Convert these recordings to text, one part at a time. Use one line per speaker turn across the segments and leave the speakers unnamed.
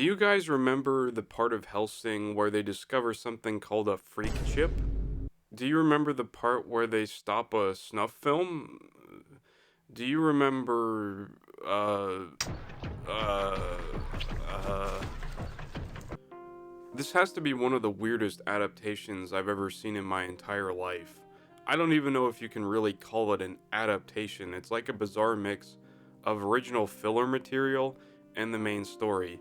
Do you guys remember the part of Hellsing where they discover something called a freak chip? Do you remember the part where they stop a snuff film? Do you remember, uh, uh... This has to be one of the weirdest adaptations I've ever seen in my entire life. I don't even know if you can really call it an adaptation. It's like a bizarre mix of original filler material and the main story.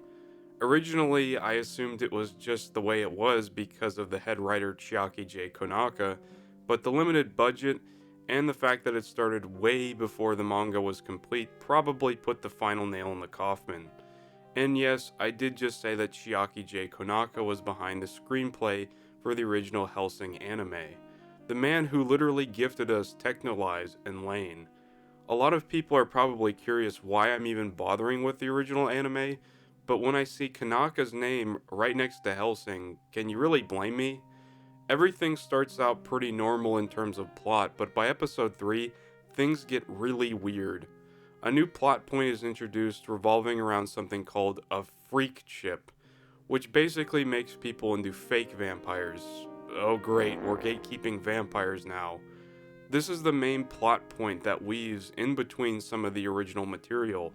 Originally, I assumed it was just the way it was because of the head writer Chiaki J. Konaka, but the limited budget and the fact that it started way before the manga was complete probably put the final nail in the coffin. And yes, I did just say that Chiaki J. Konaka was behind the screenplay for the original Hellsing anime. The man who literally gifted us Technolize and Lane. A lot of people are probably curious why I'm even bothering with the original anime, but when I see Kanaka's name right next to Hellsing, can you really blame me? Everything starts out pretty normal in terms of plot, but by episode 3, things get really weird. A new plot point is introduced revolving around something called a freak chip, which basically makes people into fake vampires. Oh great, we're gatekeeping vampires now. This is the main plot point that weaves in between some of the original material.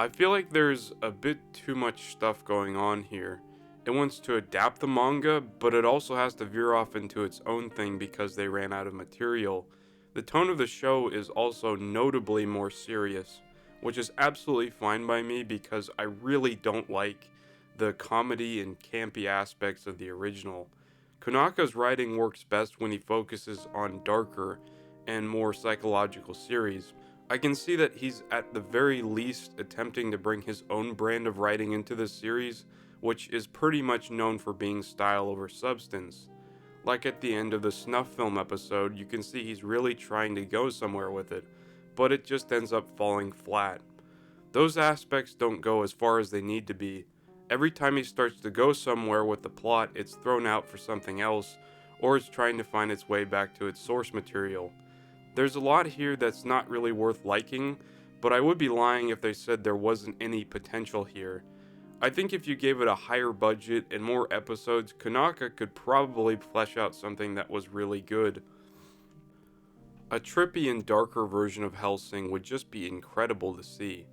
I feel like there's a bit too much stuff going on here. It wants to adapt the manga, but it also has to veer off into its own thing because they ran out of material. The tone of the show is also notably more serious, which is absolutely fine by me because I really don't like the comedy and campy aspects of the original. Konaka's writing works best when he focuses on darker and more psychological series. I can see that he's at the very least attempting to bring his own brand of writing into this series, which is pretty much known for being style over substance. Like at the end of the snuff film episode, you can see he's really trying to go somewhere with it, but it just ends up falling flat. Those aspects don't go as far as they need to be. Every time he starts to go somewhere with the plot, it's thrown out for something else, or it's trying to find its way back to its source material. There's a lot here that's not really worth liking, but I would be lying if they said there wasn't any potential here. I think if you gave it a higher budget and more episodes, Konaka could probably flesh out something that was really good. A trippy and darker version of Hellsing would just be incredible to see.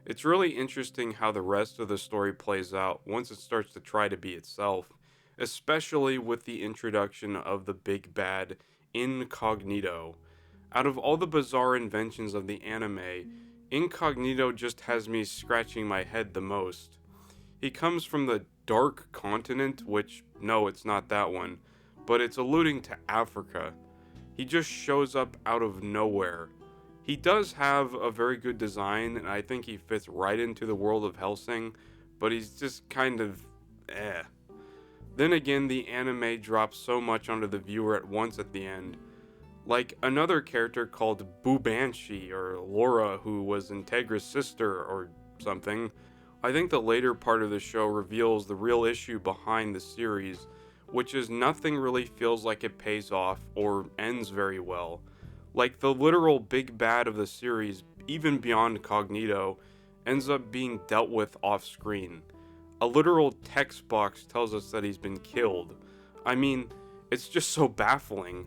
It's really interesting how the rest of the story plays out once it starts to try to be itself, especially with the introduction of the big bad, Incognito. Out of all the bizarre inventions of the anime, Incognito just has me scratching my head the most. He comes from the Dark Continent, which, no, it's not that one, but it's alluding to Africa. He just shows up out of nowhere. He does have a very good design, and I think he fits right into the world of Hellsing, but he's just kind of eh. Then again, the anime drops so much onto the viewer at once at the end. Like another character called Boo Banshee, or Laura, who was Integra's sister, or something. I think the later part of the show reveals the real issue behind the series, which is nothing really feels like it pays off or ends very well. Like the literal big bad of the series, even beyond Cognito, ends up being dealt with off screen. A literal text box tells us that he's been killed. I mean, it's just so baffling.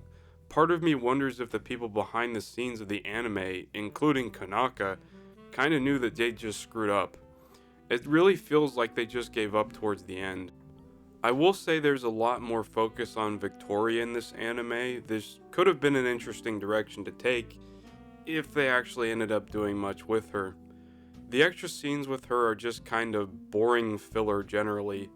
Part of me wonders if the people behind the scenes of the anime, including Konaka, kinda knew that they just screwed up. It really feels like they just gave up towards the end. I will say there's a lot more focus on Victoria in this anime. This could have been an interesting direction to take if they actually ended up doing much with her. The extra scenes with her are just kind of boring filler generally.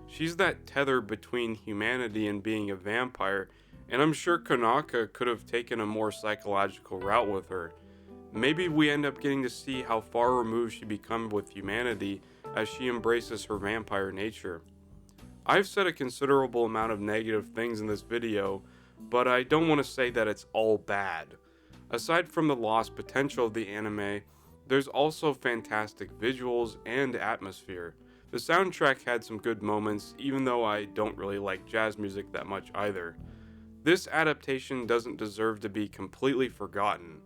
She's that tether between humanity and being a vampire, and I'm sure Konaka could have taken a more psychological route with her. Maybe we end up getting to see how far removed she becomes with humanity as she embraces her vampire nature. I've said a considerable amount of negative things in this video, but I don't want to say that it's all bad. Aside from the lost potential of the anime, there's also fantastic visuals and atmosphere. The soundtrack had some good moments, even though I don't really like jazz music that much either. This adaptation doesn't deserve to be completely forgotten.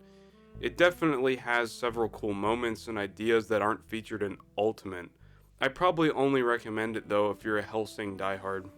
It definitely has several cool moments and ideas that aren't featured in Ultimate. I probably only recommend it though if you're a Hellsing diehard.